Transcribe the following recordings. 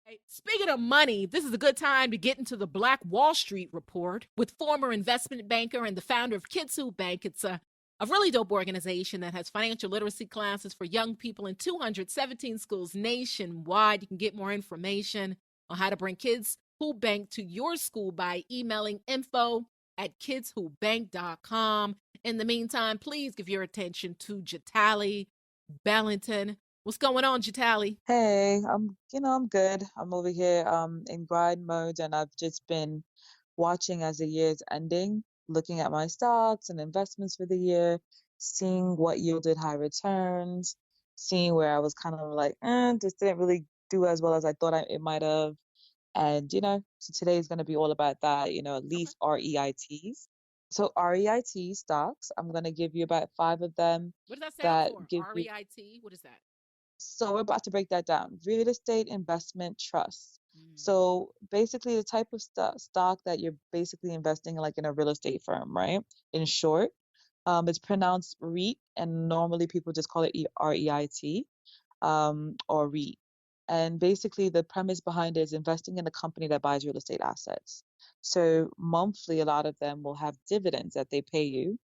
Hey, speaking of money, this is a good time to get into the Black Wall Street report with former investment banker and the founder of Kids Who Bank. It's a really dope organization that has financial literacy classes for young people in 217 schools nationwide. You can get more information on how to bring Kids Who Bank to your school by emailing info@kidswhobank.com. In the meantime, please give your attention to Jatali Bellanton. What's going on, Jatali? Hey, I'm good. I'm over here in grind mode, and I've just been watching as the year's ending, looking at my stocks and investments for the year, seeing what yielded high returns, seeing where I was kind of like, this didn't really do as well as I thought it might have. And so today is going to be all about that, at Okay. least REITs. So REIT stocks, I'm going to give you about five of them What does that stand that for? give you. REIT? What is that? So we're about to break that down. Real estate investment trust. Mm. So basically, the type of stock that you're basically investing in, like in a real estate firm, right? In short, it's pronounced REIT, and normally people just call it REIT, or REIT. And basically, the premise behind it is investing in a company that buys real estate assets. So monthly, a lot of them will have dividends that they pay you.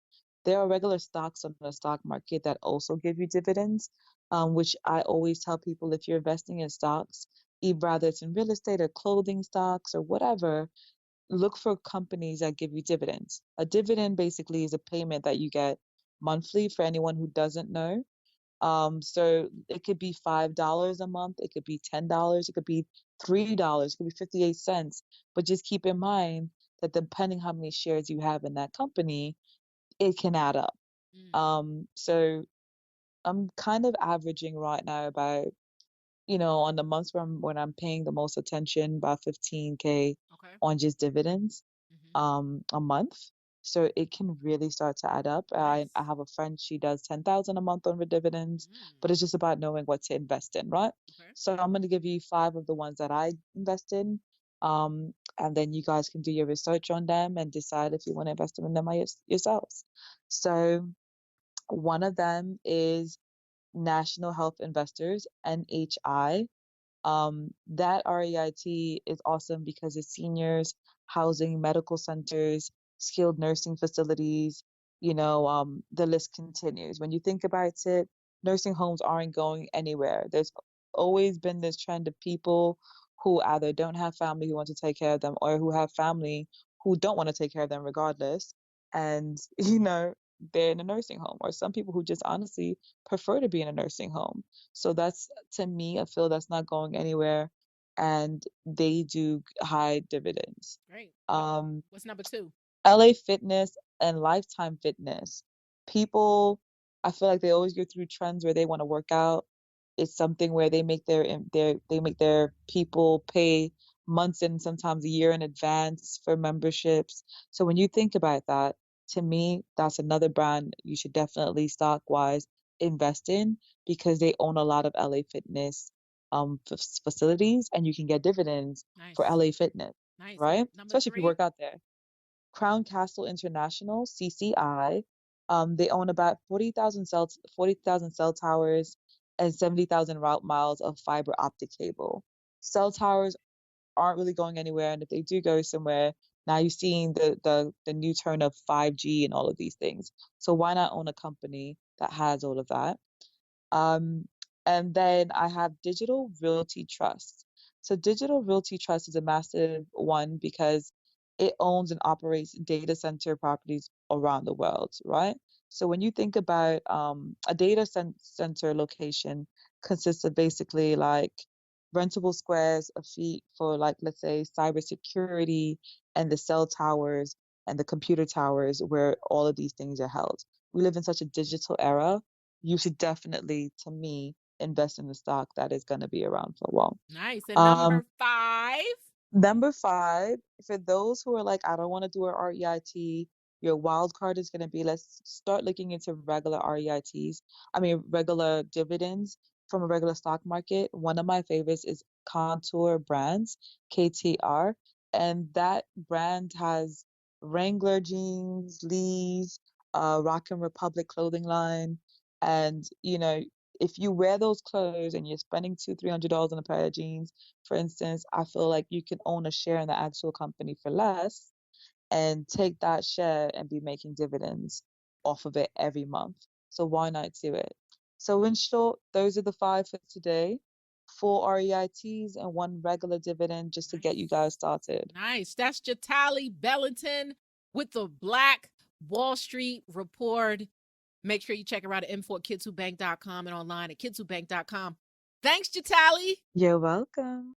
There are regular stocks on the stock market that also give you dividends, which I always tell people if you're investing in stocks, whether it's in real estate or clothing stocks or whatever, look for companies that give you dividends. A dividend basically is a payment that you get monthly for anyone who doesn't know. So it could be $5 a month, it could be $10, it could be $3, it could be 58 cents. But just keep in mind that depending how many shares you have in that company, it can add up. Mm. So I'm kind of averaging right now about, on the months when I'm paying the most attention, about 15K Okay. on just dividends Hmm. a month. So it can really start to add up. I Nice. have a friend, she does 10,000 a month on her dividends, Mm. but it's just about knowing what to invest in, right? Okay. So I'm going to give you five of the ones that I invest in. And then you guys can do your research on them and decide if you want to invest in them yourselves. So one of them is National Health Investors, NHI. That REIT is awesome because it's seniors, housing, medical centers, skilled nursing facilities, the list continues. When you think about it, nursing homes aren't going anywhere. There's always been this trend of people who either don't have family who want to take care of them or who have family who don't want to take care of them regardless. And, they're in a nursing home, or some people who just honestly prefer to be in a nursing home. So that's, to me, I feel that's not going anywhere, and they do high dividends. Great. Um, What's number two? LA Fitness and Lifetime Fitness. People, I feel like they always go through trends where they want to work out. It's something where they make their people pay months and sometimes a year in advance for memberships. So when you think about that, to me, that's another brand you should definitely stock wise invest in, because they own a lot of LA Fitness facilities, and you can get dividends for Nice. LA Fitness, Nice. right? Number Especially if you three? work out there. Crown Castle International, CCI. They own about 40,000 cell towers and 70,000 route miles of fiber optic cable. Cell towers aren't really going anywhere, and if they do go somewhere, now you're seeing the new turn of 5G and all of these things. So why not own a company that has all of that? Um, and then I have Digital Realty Trust. So Digital Realty Trust is a massive one because it owns and operates data center properties around the world, right? So when you think about a center location consists of basically like rentable squares of feet for, like, let's say cybersecurity, and the cell towers and the computer towers where all of these things are held. We live in such a digital era, you should definitely, to me, invest in the stock that is going to be around for a while. Nice. And Um, number five? Number five, for those who are like, I don't want to do a REIT, your wild card is going to be, let's start looking into regular REITs. I mean, regular dividends from a regular stock market. One of my favorites is Contour Brands, KTR. And that brand has Wrangler jeans, Lee's, Rock and Republic clothing line. And, if you wear those clothes and you're spending $200-300 on a pair of jeans, for instance, I feel like you can own a share in the actual company for less and take that share and be making dividends off of it every month. So why not do it? So in short, those are the 5 for today. 4 REITs and 1 regular dividend just to get you guys started. Nice. That's Jatali Bellanton with the Black Wall Street Report. Make sure you check her out at info@kidswhobank.com and online at kidswhobank.com. Thanks, Jatali. You're welcome.